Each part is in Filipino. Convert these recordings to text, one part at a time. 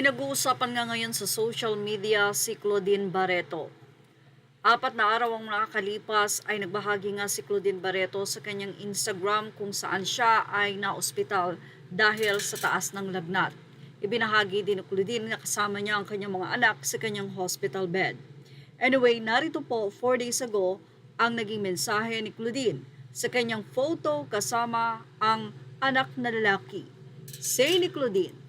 Pinag-uusapan nga ngayon sa social media si Claudine Barreto. 4 na araw ang nakakalipas ay nagbahagi nga si Claudine Barreto sa kanyang Instagram kung saan siya ay na-ospital dahil sa taas ng lagnat. Ibinahagi din ni Claudine na kasama niya ang kanyang mga anak sa kanyang hospital bed. Anyway, narito po 4 days ago ang naging mensahe ni Claudine sa kanyang photo kasama ang anak na lalaki. Say ni Claudine,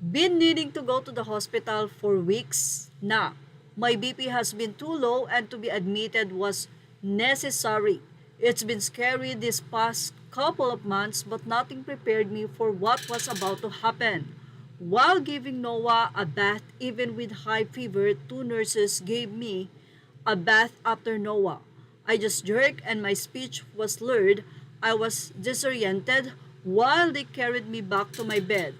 "Been needing to go to the hospital for weeks na. My BP has been too low and to be admitted was necessary. It's been scary this past couple of months but nothing prepared me for what was about to happen. While giving Noah a bath even with high fever, 2 nurses gave me a bath after Noah. I just jerked and my speech was slurred. I was disoriented while they carried me back to my bed.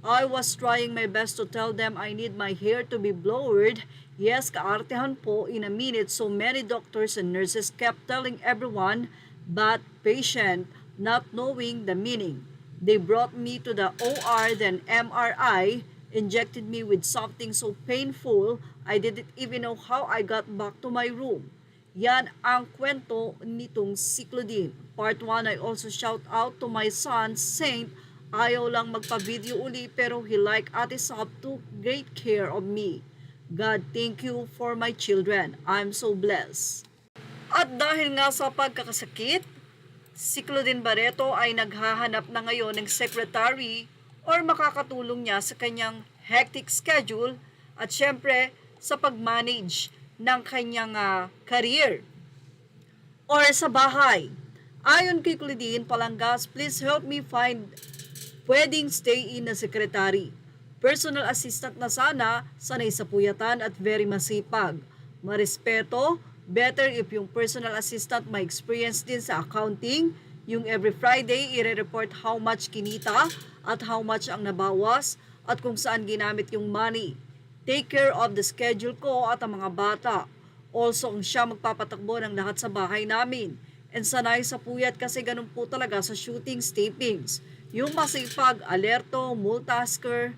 I was trying my best to tell them I need my hair to be blowered. Yes, kaartehan po in a minute so many doctors and nurses kept telling everyone but patient not knowing the meaning. They brought me to the OR then MRI, injected me with something so painful I didn't even know how I got back to my room." Yan ang kwento nitong si Claudine. Part 1, I also shout out to my son, Saint. Ayaw lang magpa-video uli pero he like Ate Sab took great care of me. God, thank you for my children. I'm so blessed. At dahil nga sa pagkakasakit, si Claudine Barreto ay naghahanap na ngayon ng secretary or makakatulong niya sa kanyang hectic schedule at syempre sa pag-manage ng kanyang career or sa bahay. Ayon kay Claudine Palangas, please help me find pwedeng stay-in na secretary. Personal assistant na sana, sanay sa puyatan at very masipag. Marespeto, better if yung personal assistant may experience din sa accounting, yung every Friday i-report how much kinita at how much ang nabawas at kung saan ginamit yung money. Take care of the schedule ko at ang mga bata. Also, ang siya magpapatakbo ng lahat sa bahay namin. And sanay sa puyat kasi ganun po talaga sa shootings, tapings. Yung masipag, alerto, multitasker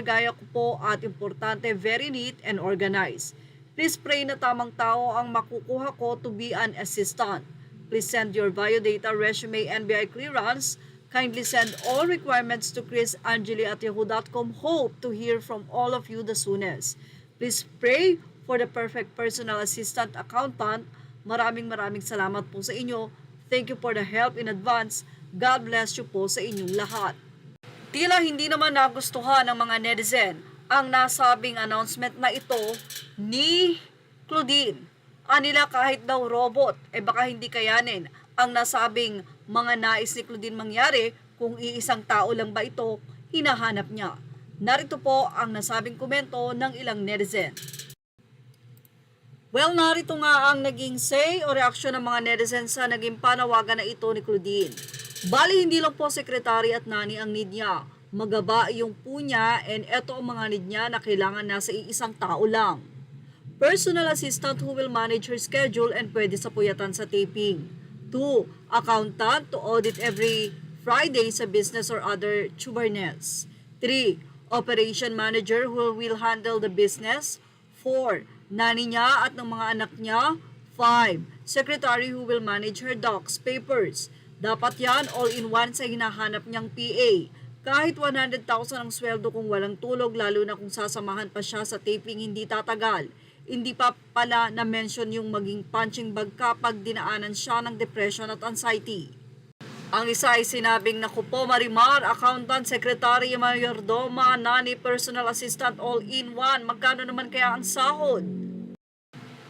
gaya ko po at importante, very neat and organized. Please pray na tamang tao ang makukuha ko to be an assistant. Please send your biodata, resume, NBI clearance. Kindly send all requirements to chrisangeli@yahoo.com. Hope to hear from all of you the soonest. Please pray for the perfect personal assistant accountant. Maraming salamat po sa inyo. Thank you for the help in advance. God bless you po sa inyong lahat. Tila hindi naman nagustuhan ng mga netizen ang nasabing announcement na ito ni Claudine. Anila kahit daw robot, baka hindi kayanin ang nasabing mga nais ni Claudine mangyari kung iisang tao lang ba ito hinahanap niya. Narito po ang nasabing komento ng ilang netizen. Well, narito nga ang naging say o reaksyon ng mga netizen sa naging panawagan na ito ni Claudine. Bali, hindi lang po sekretary at nani ang need niya. Magaba yung po niya and eto ang mga need niya na kailangan nasa iisang tao lang. Personal assistant who will manage her schedule and pwede sa puyatan sa taping. 2. Accountant to audit every Friday sa business or other tubernes. 3. Operation manager who will handle the business. 4. Nani niya at ng mga anak niya. 5. Secretary who will manage her docs, papers. Dapat yan all-in-one sa hinahanap niyang PA. Kahit 100,000 ang sweldo kung walang tulog, lalo na kung sasamahan pa siya sa taping, hindi tatagal. Hindi pa pala na-mention yung maging punching bag kapag dinaanan siya ng depression at anxiety. Ang isa ay sinabing, "Naku po Marimar, accountant, secretary, mayordoma, nani, personal assistant, all-in-one. Magkano naman kaya ang sahod?"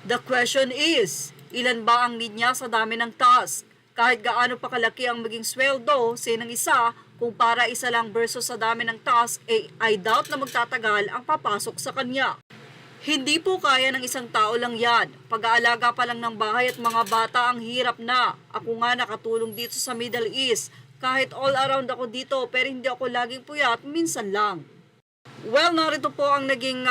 The question is, ilan ba ang need niya sa dami ng task? Kahit gaano pa kalaki ang maging sweldo, sinang isa, kung para isa lang versus sa dami ng task, I doubt na magtatagal ang papasok sa kanya. Hindi po kaya ng isang tao lang yan. Pag-aalaga pa lang ng bahay at mga bata ang hirap na. Ako nga nakatulong dito sa Middle East. Kahit all around ako dito pero hindi ako laging puyat, minsan lang. Well, narito po ang naging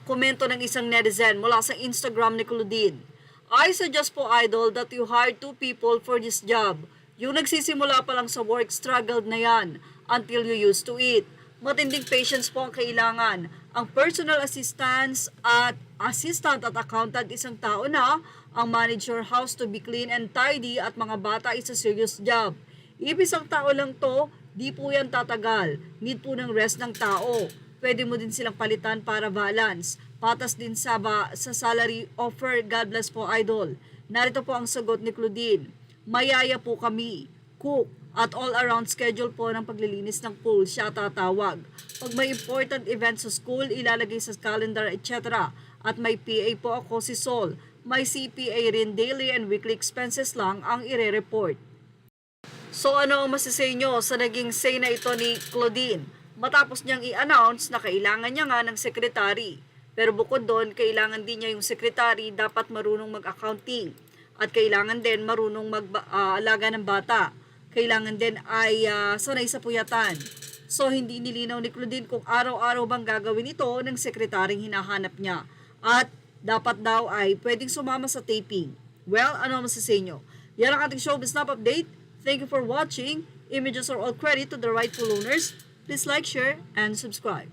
komento ng isang netizen mula sa Instagram ni Claudine. "I suggest po, idol, that you hire 2 people for this job. Yung nagsisimula pa lang sa work, struggled na yan until you used to it. Matinding patience po ang kailangan. Ang personal assistance at assistant at accountant isang tao na, ang manage your house to be clean and tidy at mga bata is a serious job. Isang tao lang to, di po yan tatagal. Need po ng rest ng tao. Pwede mo din silang palitan para balance. Patas din sa salary offer. God bless po, idol. Narito po ang sagot ni Claudine. Mayaya po kami. Cook. At all-around schedule po ng paglilinis ng pool, siya tatawag. Pag may important event sa school, ilalagay sa calendar, etc. At may PA po ako, si Sol. May CPA rin, daily and weekly expenses lang ang ire-report. So ano ang masasay nyo sa naging say na ito ni Claudine? Matapos niyang i-announce na kailangan niya nga ng secretary. Pero bukod doon, kailangan din niya yung secretary dapat marunong mag-accounting. At kailangan din marunong mag-alaga ng bata. Kailangan din ay sanay sa puyatan. So hindi nilinaw ni Claudine kung araw-araw bang gagawin ito ng sekretaryeng hinahanap niya. At dapat daw ay pwedeng sumama sa taping. Well, ano masasay nyo? Yan ang ating showbiz snap update. Thank you for watching. Images are all credit to the rightful owners. Please like, share, and subscribe.